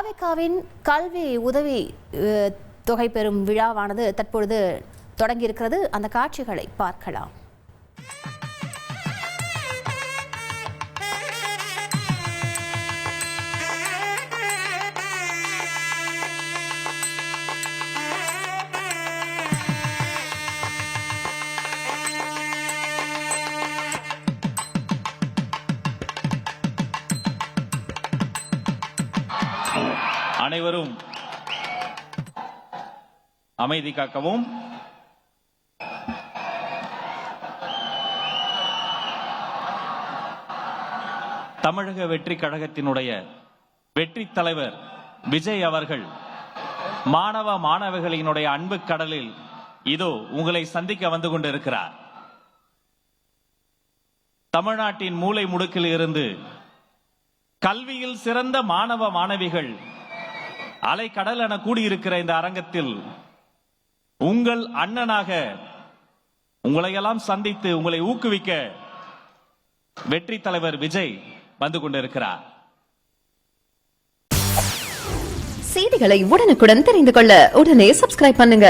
தாவேகாவின் கல்வி உதவி தொகை பெறும் விழாவானது தற்பொழுது தொடங்கியிருக்கிறது. அந்த காட்சிகளை பார்க்கலாம். அனைவரும் அமைதி காக்கவும். தமிழக வெற்றி கழகத்தினுடைய வெற்றி தலைவர் விஜய் அவர்கள் மாணவ மாணவிகளினுடைய அன்பு கடலில் இதோ உங்களை சந்திக்க வந்து கொண்டிருக்கிறார். தமிழ்நாட்டின் மூலை முடுக்கில் இருந்து கல்வியில் சிறந்த மாணவ மாணவிகள் அலைக்கடல் என கூடியிருக்கிற இந்த அரங்கத்தில் உங்கள் அண்ணனாக உங்களையெல்லாம் சந்தித்து உங்களை ஊக்குவிக்க வெற்றி தலைவர் விஜய் வந்து கொண்டிருக்கிறார். செய்திகளை உடனுக்குடன் தெரிந்து கொள்ள உடனே சப்ஸ்கிரைப் பண்ணுங்க.